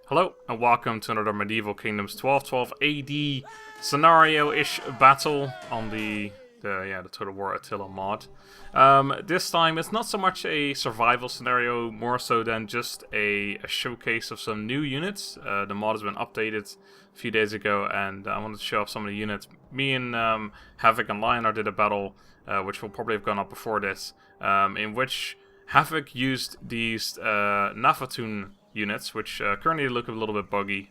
Hello and welcome to another Medieval Kingdoms 1212 AD scenario-ish battle on the Total War Attila mod. This time it's not so much a survival scenario, more so than just a showcase of some new units. The mod has been updated a few days ago, and I wanted to show off some of the units. Me and Havoc and Lionar did a battle, which will probably have gone up before this, in which Havoc used these Nafatun units, which currently look a little bit buggy.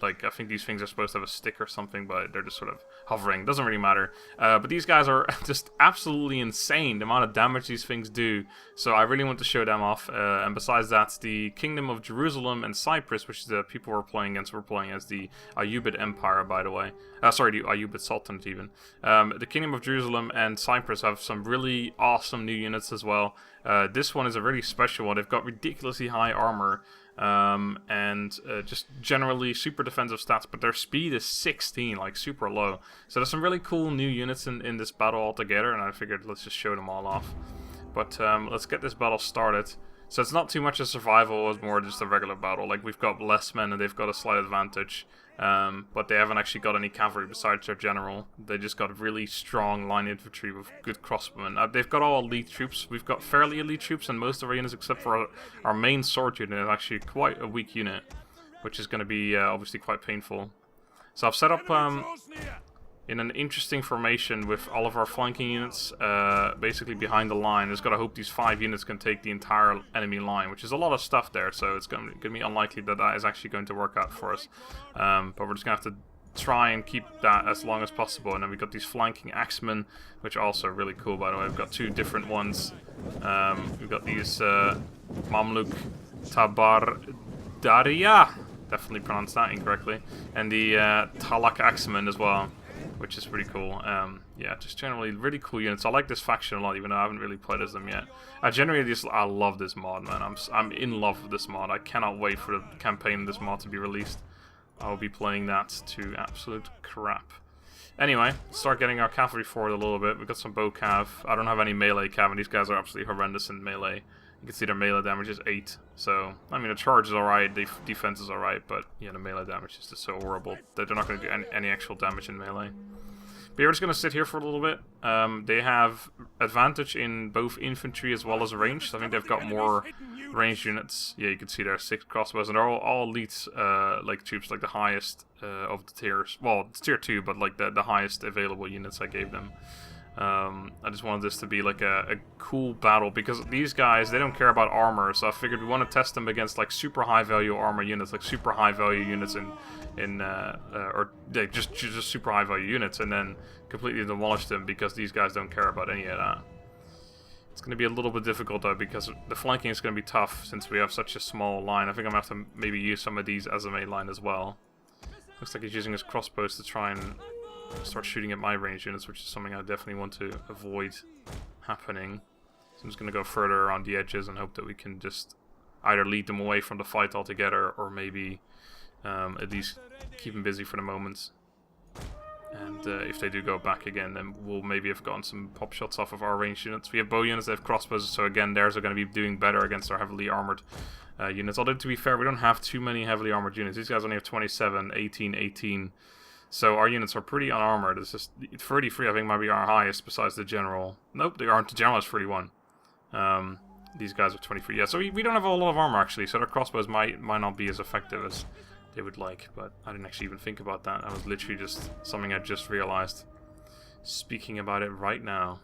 I think these things are supposed to have a stick or something, but they're just sort of hovering. Doesn't really matter. But these guys are just absolutely insane, the amount of damage these things do. So I really want to show them off. And besides that, the Kingdom of Jerusalem and Cyprus, which is the people we're playing against. We're playing as the Ayyubid Empire, by the way. Sorry, the Ayyubid Sultanate, even. The Kingdom of Jerusalem and Cyprus have some really awesome new units as well. This one is a really special one. They've got ridiculously high armor. And just generally super defensive stats, but their speed is 16, like super low. So there's some really cool new units in this battle altogether, and I figured let's just show them all off. But let's get this battle started. So it's not too much a survival, it's more just a regular battle. Like, we've got less men and they've got a slight advantage. But they haven't actually got any cavalry besides their general. They just got really strong line infantry with good crossbowmen. They've got all elite troops. We've got fairly elite troops in most of our units, except for our main sword unit is actually quite a weak unit, which is going to be obviously quite painful. So I've set up in an interesting formation with all of our flanking units basically behind the line. Just gotta hope these 5 units can take the entire enemy line, which is a lot of stuff there, so it's gonna be unlikely that that is actually going to work out for us. But we're just gonna have to try and keep that as long as possible. And then we've got these flanking axemen, which are also really cool, by the way. We've got 2 different ones. We've got these Mamluk Tabardaria, definitely pronounced that incorrectly, and the Talak axemen as well, which is pretty cool. Yeah, just generally really cool units. I like this faction a lot, even though I haven't really played as them yet. I love this mod, man. I'm in love with this mod. I cannot wait for the campaign of this mod to be released. I'll be playing that to absolute crap. Anyway, start getting our cavalry forward a little bit. We've got some bow cav. I don't have any melee cav, and these guys are absolutely horrendous in melee. You can see their melee damage is 8. So, I mean, the charge is alright, the defense is alright, but yeah, the melee damage is just so horrible that they're not going to do any actual damage in melee. But yeah, we're just going to sit here for a little bit. They have advantage in both infantry as well as range. So I think they've got more ranged units. Yeah, you can see there are 6 crossbows, and they're all elite like troops, like the highest of the tiers. Well, it's tier 2, but like the highest available units I gave them. I just wanted this to be like a cool battle, because these guys, they don't care about armor, so I figured we want to test them against like super high value armor units, like super high value units or just super high value units, and then completely demolish them, because these guys don't care about any of that. It's going to be a little bit difficult though, because the flanking is going to be tough since we have such a small line. I think I'm going to have to maybe use some of these as a main line as well. Looks like he's using his crossbows to try and start shooting at my range units, which is something I definitely want to avoid happening. So I'm just going to go further around the edges and hope that we can just either lead them away from the fight altogether, or maybe at least keep them busy for the moment. And if they do go back again, then we'll maybe have gotten some pop shots off of our range units. We have bow units, they have crossbows, so again, theirs are going to be doing better against our heavily armored units. Although, to be fair, we don't have too many heavily armored units. These guys only have 27, 18, 18. So our units are pretty unarmored. It's just 33, I think, might be our highest besides the general. Nope, they aren't. The general is 31. These guys are 23. Yeah, so we don't have a lot of armor, actually. So their crossbows might not be as effective as they would like. But I didn't actually even think about that. That was literally just something I just realized. Speaking about it right now.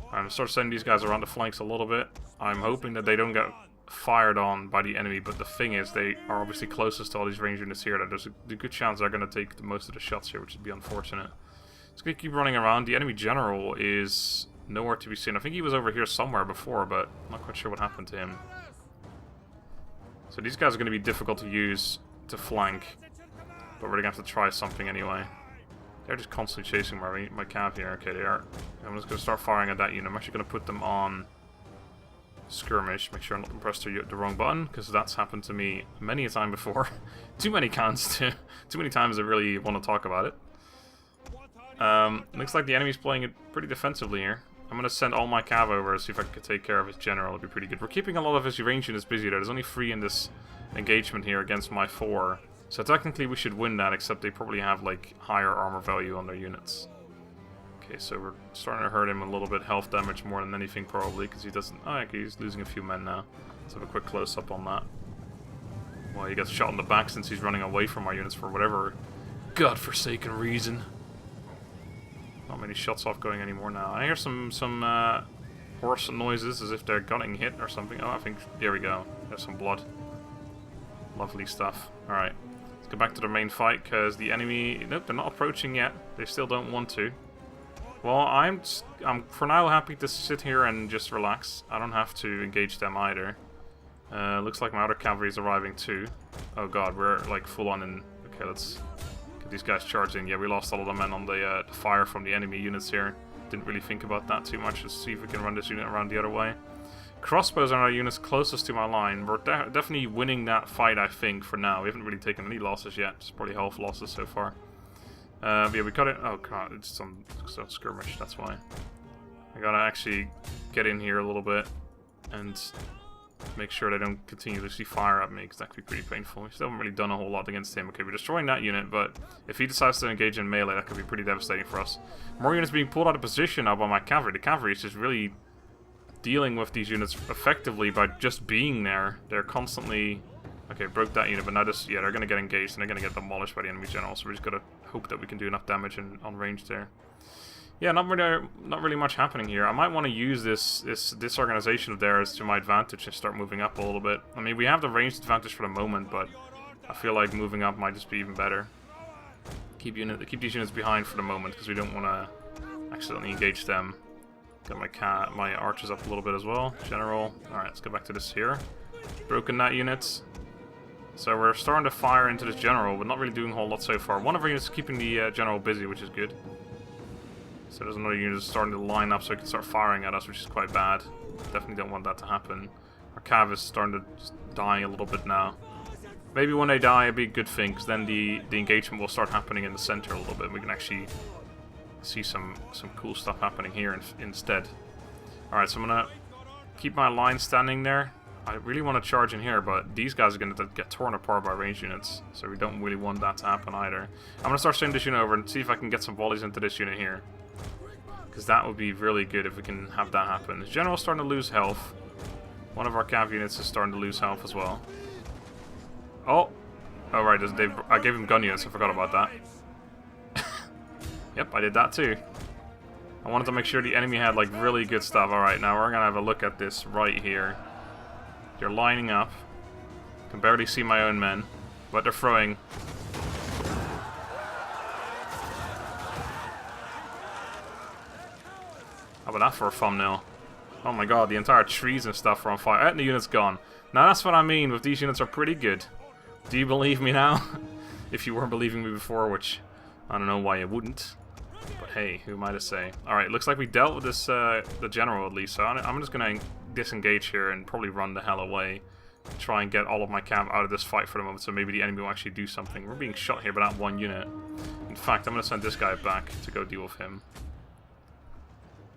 I'm going to start sending these guys around the flanks a little bit. I'm hoping that they don't get fired on by the enemy, but the thing is, they are obviously closest to all these range units here, that there's a good chance they're going to take most of the shots here, which would be unfortunate. It's going to keep running around. The enemy general is nowhere to be seen. I think he was over here somewhere before, but I'm not quite sure what happened to him. So these guys are going to be difficult to use to flank, but we're going to have to try something anyway. They're just constantly chasing my cav here. Okay, they are. I'm just going to start firing at that unit. I'm actually going to put them on skirmish, make sure I'm not pressed the wrong button, because that's happened to me many a time before. Too many times to too many times I really want to talk about it. Looks like the enemy's playing it pretty defensively here. I'm gonna send all my cav over, see if I can take care of his general. It'll be pretty good. We're keeping a lot of his range units busy there. There's only 3 in this engagement here against my 4. So technically we should win that, except they probably have like higher armor value on their units. Okay, so we're starting to hurt him a little bit, health damage more than anything probably, because he doesn't... Oh, okay, he's losing a few men now. Let's have a quick close-up on that. Well, he gets shot in the back since he's running away from our units for whatever godforsaken reason. Not many shots off going anymore now. I hear some horse noises as if they're getting hit or something. Oh, I think... Here we go. There's some blood. Lovely stuff. Alright. Let's go back to the main fight, because the enemy... Nope, they're not approaching yet. They still don't want to. Well, I'm for now happy to sit here and just relax. I don't have to engage them either. Looks like my other cavalry is arriving too. Oh god, we're like full on in... Okay, let's get these guys charging. Yeah, we lost all of the men on the fire from the enemy units here. Didn't really think about that too much. Let's see if we can run this unit around the other way. Crossbows are our units closest to my line. We're definitely winning that fight, I think, for now. We haven't really taken any losses yet. Just probably health losses so far. Yeah, we cut it. Oh god, it's some skirmish, that's why. I gotta actually get in here a little bit and make sure they don't continuously fire at me, because that could be pretty painful. We still haven't really done a whole lot against him. Okay, we're destroying that unit, but if he decides to engage in melee, that could be pretty devastating for us. More units being pulled out of position now by my cavalry. The cavalry is just really dealing with these units effectively by just being there. They're constantly... Okay, broke that unit, but now this... Yeah, they're going to get engaged and they're going to get demolished by the enemy general, so we're just going to hope that we can do enough damage on range there. Yeah, not really much happening here. I might want to use this disorganization of theirs to my advantage and start moving up a little bit. I mean, we have the ranged advantage for the moment, but I feel like moving up might just be even better. Keep these units behind for the moment, because we don't want to accidentally engage them. Get my archers up a little bit as well. General. Alright, let's go back to this here. Broken that unit. So we're starting to fire into this general, but not really doing a whole lot so far. One of our units is keeping the general busy, which is good. So there's another unit starting to line up so it can start firing at us, which is quite bad. Definitely don't want that to happen. Our cav is starting to die a little bit now. Maybe when they die, it'd be a good thing, because then the engagement will start happening in the center a little bit. We can actually see some cool stuff happening here instead. Alright, so I'm going to keep my line standing there. I really want to charge in here, but these guys are going to get torn apart by ranged units, so we don't really want that to happen either. I'm going to start sending this unit over and see if I can get some volleys into this unit here, because that would be really good if we can have that happen. The general's starting to lose health. One of our cav units is starting to lose health as well. Oh! Oh right, I gave him gun units, I forgot about that. Yep, I did that too. I wanted to make sure the enemy had like really good stuff. Alright, now we're going to have a look at this right here. They're lining up. Can barely see my own men, but they're throwing. How about that for a thumbnail? Oh my god, the entire trees and stuff are on fire. And the unit's gone. Now that's what I mean with these units are pretty good. Do you believe me now? If you weren't believing me before, which I don't know why you wouldn't. But hey, who am I to say? Alright, looks like we dealt with this, the general at least, so I'm just gonna disengage here and probably run the hell away. Try and get all of my cav out of this fight for the moment, so maybe the enemy will actually do something. We're being shot here by that one unit. In fact, I'm gonna send this guy back to go deal with him.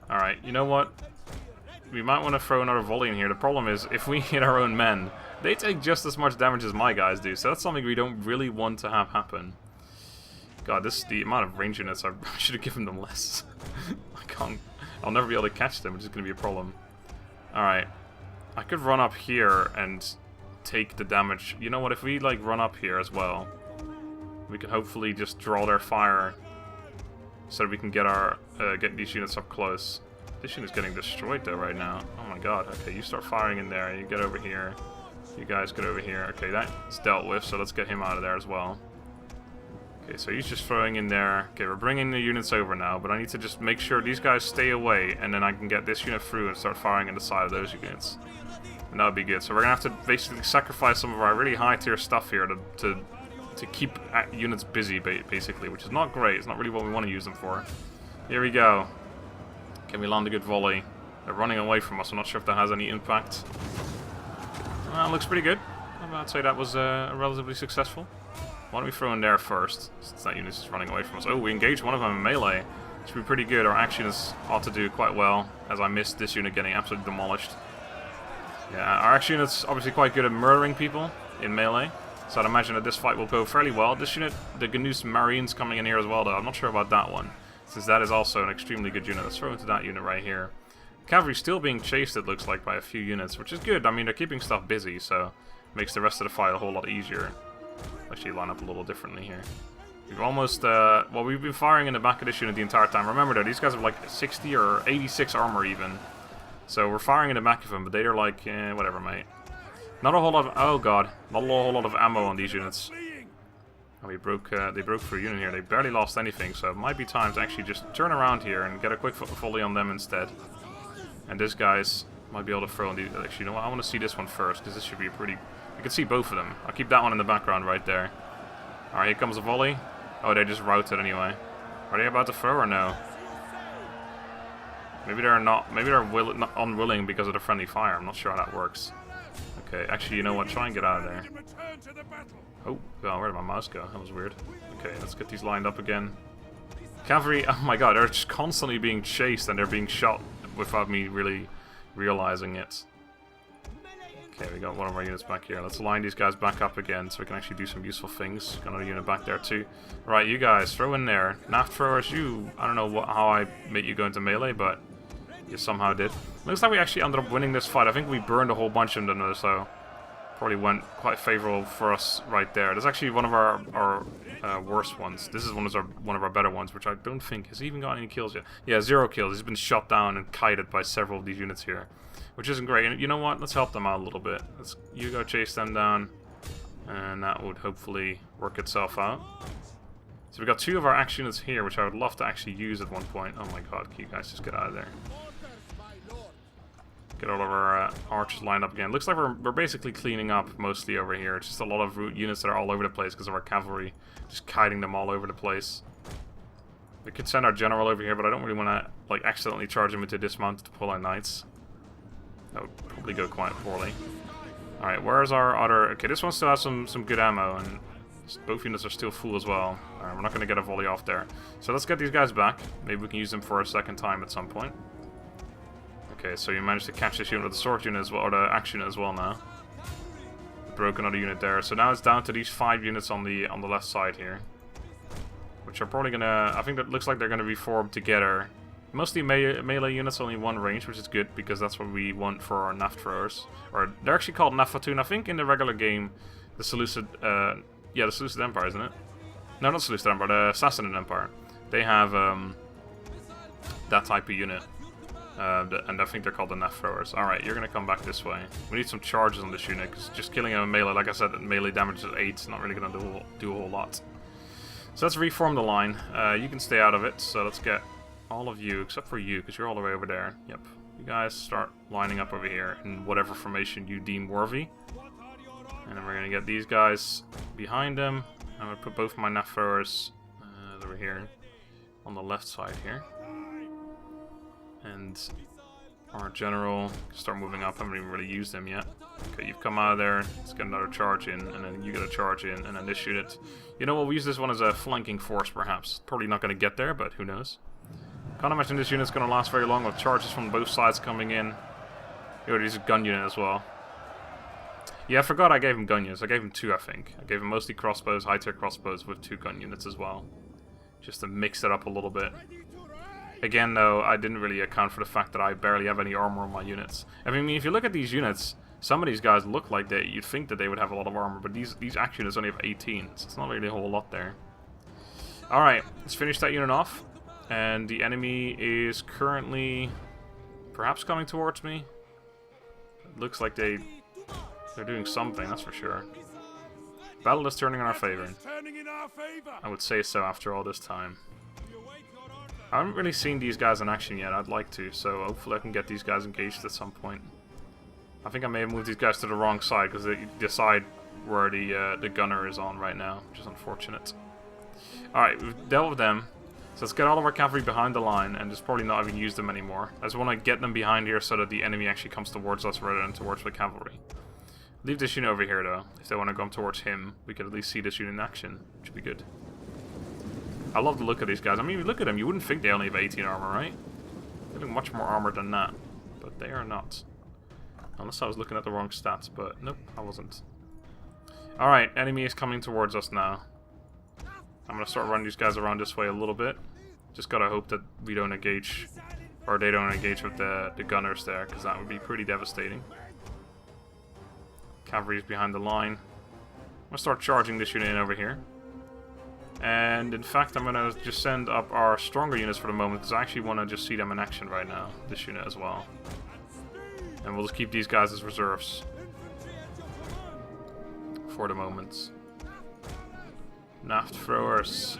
Alright, you know what? We might want to throw another volley in here. The problem is, if we hit our own men, they take just as much damage as my guys do, so that's something we don't really want to have happen. God, the amount of range units, I should have given them less. I'll never be able to catch them, which is going to be a problem. Alright, I could run up here and take the damage. You know what, if we like run up here as well, we can hopefully just draw their fire so that we can get get these units up close. This unit's getting destroyed though right now. Oh my god, okay, you start firing in there, you get over here. You guys get over here. Okay, that's dealt with, so let's get him out of there as well. Okay, so he's just throwing in there. Okay, we're bringing the units over now, but I need to just make sure these guys stay away, and then I can get this unit through and start firing in the side of those units. And that would be good. So we're going to have to basically sacrifice some of our really high tier stuff here to keep units busy, basically, which is not great. It's not really what we want to use them for. Here we go. Can we land a good volley? They're running away from us. I'm not sure if that has any impact. Well, looks pretty good. I'd say that was relatively successful. Why don't we throw in there first, since that unit's just running away from us. Oh, we engaged one of them in melee. Which would be pretty good. Our actions ought to do quite well, as I missed this unit getting absolutely demolished. Yeah, our action unit's obviously quite good at murdering people. in melee. So I'd imagine that this fight will go fairly well. This unit, the Gnus Marines coming in here as well, though. I'm not sure about that one, since that is also an extremely good unit. Let's throw into that unit right here. Cavalry still being chased, it looks like, by a few units, which is good. I mean, they're keeping stuff busy, so it makes the rest of the fight a whole lot easier. Actually line up a little differently here. We've almost, well, we've been firing in the back of this unit the entire time. Remember though, these guys have like 60 or 86 armor even. So we're firing in the back of them, but they're like, whatever, mate. Not a whole lot of, oh god, not a whole lot of ammo on these units. Oh, they broke through a unit here. They barely lost anything, so it might be time to actually just turn around here and get a quick volley on them instead. And this guy's might be able to throw on these. Actually, you know what? I want to see this one first, because this should be a pretty... You can see both of them. I'll keep that one in the background right there. Alright, here comes a volley. Oh, they just routed anyway. Are they about to throw or no? Maybe they're not. Maybe they're unwilling because of the friendly fire. I'm not sure how that works. Okay, actually, you know what? Try and get out of there. Oh, well, where did my mouse go? That was weird. Okay, let's get these lined up again. Cavalry, oh my god, they're just constantly being chased and they're being shot without me really realizing it. Okay, we got one of our units back here. Let's line these guys back up again so we can actually do some useful things. Got another unit back there too. Right, you guys, throw in there. Naft throwers, you... I don't know how I made you go into melee, but you somehow did. Looks like we actually ended up winning this fight. I think we burned a whole bunch of them, so probably went quite favorable for us right there. That's actually one of our worst ones. This is one of our better ones, which I don't think has even got any kills yet. Yeah, 0 kills. He's been shot down and kited by several of these units here, which isn't great. And you know what? Let's help them out a little bit. You go chase them down, and that would hopefully work itself out. So we've got 2 of our action units here, which I would love to actually use at one point. Oh my god, can you guys just get out of there? Get all of our archers lined up again. Looks like we're basically cleaning up mostly over here. It's just a lot of units that are all over the place because of our cavalry. Just kiting them all over the place. We could send our general over here, but I don't really want to like accidentally charge him into dismount to pull our knights. That would probably go quite poorly. Alright, where's our other... Okay, this one still has some good ammo, and both units are still full as well. Alright, we're not going to get a volley off there. So let's get these guys back. Maybe we can use them for a second time at some point. Okay, so you managed to catch this unit with the sword unit as well, or the action as well now. Broke another unit there. So now it's down to these 5 units on the left side here, which are probably gonna... I think that looks like they're gonna be formed together. Mostly melee units, only 1 range, which is good because that's what we want for our Naft throwers. Or they're actually called Nafatoon. I think in the regular game, the Seleucid, yeah, the Seleucid Empire, isn't it? No, not Seleucid Empire, the Sassanid Empire. They have that type of unit. And I think they're called the Naft throwers. Alright, you're going to come back this way. We need some charges on this unit, because just killing him in melee, like I said, melee damage is 8, is not really going to do a whole lot. So let's reform the line. You can stay out of it, so let's get all of you, except for you, because you're all the way over there. Yep. You guys start lining up over here in whatever formation you deem worthy. And then we're going to get these guys behind them. I'm going to put both my Naft throwers over here on the left side here. And our general start moving up. I haven't even really used them yet. Okay, you've come out of there. Let's get another charge in, and then you get a charge in, and then this unit. You know what? We'll use this one as a flanking force, perhaps. Probably not going to get there, but who knows? Can't imagine this unit's going to last very long with charges from both sides coming in. Here, there's a gun unit as well. Yeah, I forgot I gave him gun units. I gave him 2, I think. I gave him mostly crossbows, high-tier crossbows with 2 gun units as well, just to mix it up a little bit. Again, though, I didn't really account for the fact that I barely have any armor on my units. I mean, if you look at these units, some of these guys look like you'd think that they would have a lot of armor, but these action units only have 18, so it's not really a whole lot there. Alright, let's finish that unit off. And the enemy is currently perhaps coming towards me. It looks like they're doing something, that's for sure. Battle is turning in our favor. I would say so after all this time. I haven't really seen these guys in action yet. I'd like to, so hopefully I can get these guys engaged at some point. I think I may have moved these guys to the wrong side, because they decide where the gunner is on right now, which is unfortunate. Alright, we've dealt with them. So let's get all of our cavalry behind the line, and just probably not even use them anymore. I just want to get them behind here so that the enemy actually comes towards us rather than towards the cavalry. Leave this unit over here, though. If they want to come towards him, we can at least see this unit in action, which would be good. I love the look of these guys. I mean, if you look at them, you wouldn't think they only have 18 armor, right? They have much more armor than that, but they are not. Unless I was looking at the wrong stats, but nope, I wasn't. Alright, enemy is coming towards us now. I'm gonna start running these guys around this way a little bit. Just gotta hope that we don't engage, or they don't engage with the gunners there, because that would be pretty devastating. Cavalry's behind the line. I'm gonna start charging this unit in over here. And in fact, I'm gonna just send up our stronger units for the moment, because I actually want to just see them in action right now, this unit as well. And we'll just keep these guys as reserves for the moment. Naft throwers.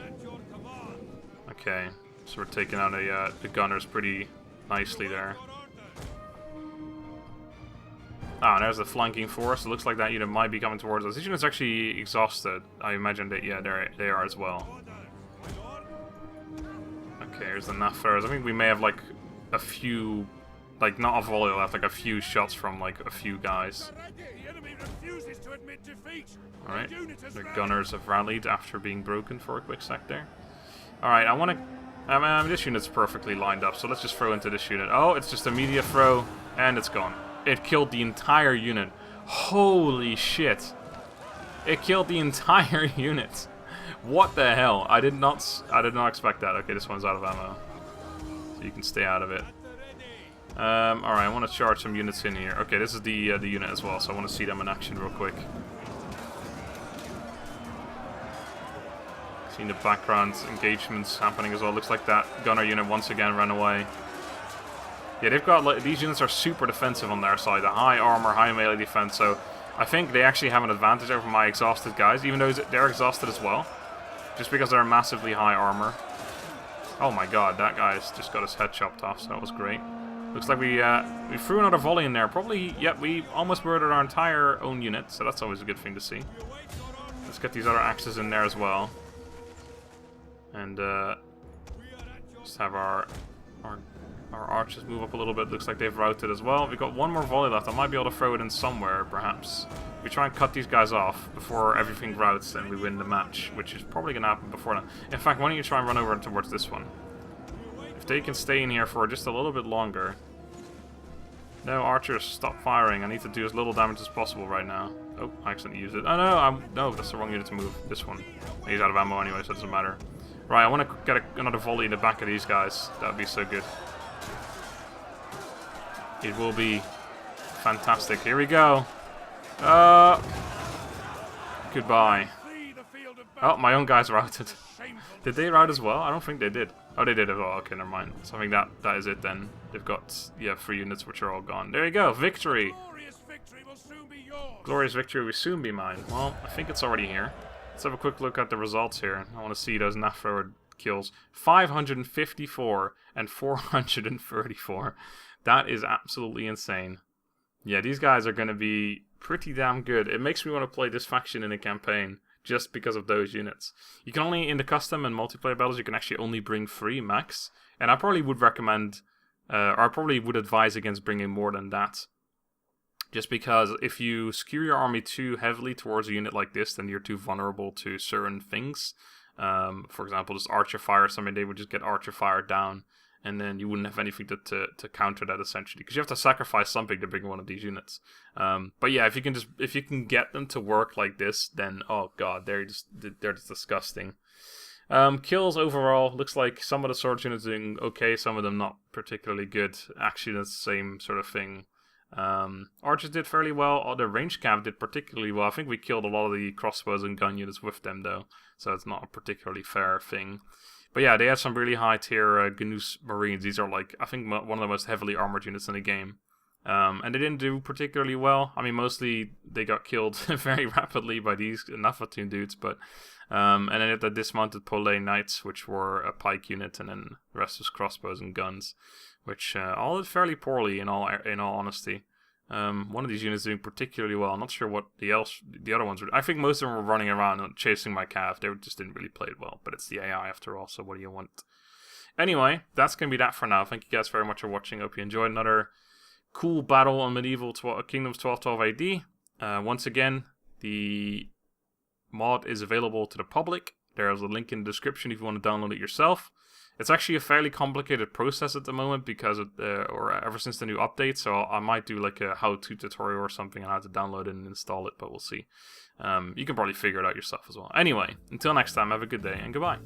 Okay, so we're taking out the gunners pretty nicely there. Ah, there's the flanking force. It looks like that unit might be coming towards us. This unit's actually exhausted. I imagine that, yeah, they are as well. Okay, here's the Naft throwers. I think we may have like a few, like not a volley left, like a few shots from like a few guys. Alright, the gunners have rallied after being broken for a quick sec there. Alright, I want to... this unit's perfectly lined up, so let's just throw into this unit. Oh, it's just immediate throw, and it's gone. It killed the entire unit. Holy shit. It killed the entire unit. What the hell? I did not expect that. Okay, this one's out of ammo. So you can stay out of it. Alright, I want to charge some units in here. Okay, this is the unit as well, so I want to see them in action real quick. Seeing the background engagements happening as well. Looks like that gunner unit once again ran away. Yeah, they've got, like, these units are super defensive on their side. The high armor, high melee defense, so I think they actually have an advantage over my exhausted guys, even though they're exhausted as well. Just because they're massively high armor. Oh my god, that guy's just got his head chopped off, so that was great. Looks like we threw another volley in there. Probably, yep, we almost murdered our entire own unit, so that's always a good thing to see. Let's get these other axes in there as well. And just have our archers move up a little bit. Looks like they've routed as well. We've got one more volley left. I might be able to throw it in somewhere, perhaps. We try and cut these guys off before everything routes and we win the match, which is probably going to happen before that. In fact, why don't you try and run over towards this one? If they can stay in here for just a little bit longer. No, archers, stop firing. I need to do as little damage as possible right now. Oh, I accidentally used it. Oh no, no, that's the wrong unit to move. This one. He's out of ammo anyway, so it doesn't matter. Right, I want to get another volley in the back of these guys. That would be so good. It will be fantastic. Here we go. Goodbye. Oh, my own guys routed. Did they rout as well? I don't think they did. Oh, they did as well. Okay, never mind. So I think that is it then. They've got, yeah, 3 units which are all gone. There you go. Victory. Glorious victory will soon be mine. Well, I think it's already here. Let's have a quick look at the results here. I want to see those Naft thrower kills. 554 and 434. That is absolutely insane. Yeah, these guys are going to be pretty damn good. It makes me want to play this faction in a campaign just because of those units. You can only, in the custom and multiplayer battles, you can actually only bring 3 max. And I probably would recommend, or I probably would advise against bringing more than that. Just because if you skew your army too heavily towards a unit like this, then you're too vulnerable to certain things. For example, just archer fire, something they would just get archer fire down. And then you wouldn't have anything to counter that, essentially, because you have to sacrifice something to bring one of these units. But yeah, if you can get them to work like this, then oh god, they're just disgusting. Kills overall, looks like some of the sword units doing okay, some of them not particularly good. Actually, that's the same sort of thing. Archers did fairly well. The range cav did particularly well. I think we killed a lot of the crossbows and gun units with them, though, so it's not a particularly fair thing. But yeah, they had some really high tier Gnus Marines. These are, like, I think one of the most heavily armored units in the game. And they didn't do particularly well. I mean, mostly they got killed very rapidly by these Nafatun dudes. But and then they had the dismounted Polay Knights, which were a pike unit, and then the rest was crossbows and guns, which all did fairly poorly in all honesty. One of these units doing particularly well. I'm not sure what the other ones were. I think most of them were running around and chasing my calf. They just didn't really play it well. But it's the AI after all, so what do you want? Anyway, that's going to be that for now. Thank you guys very much for watching. Hope you enjoyed another cool battle on Medieval Kingdoms 1212 AD. Once again, the mod is available to the public. There's a link in the description if you want to download it yourself. It's actually a fairly complicated process at the moment because or ever since the new update, so I might do like a how-to tutorial or something on how to download it and install it, but we'll see. You can probably figure it out yourself as well. Anyway, until next time, have a good day and goodbye.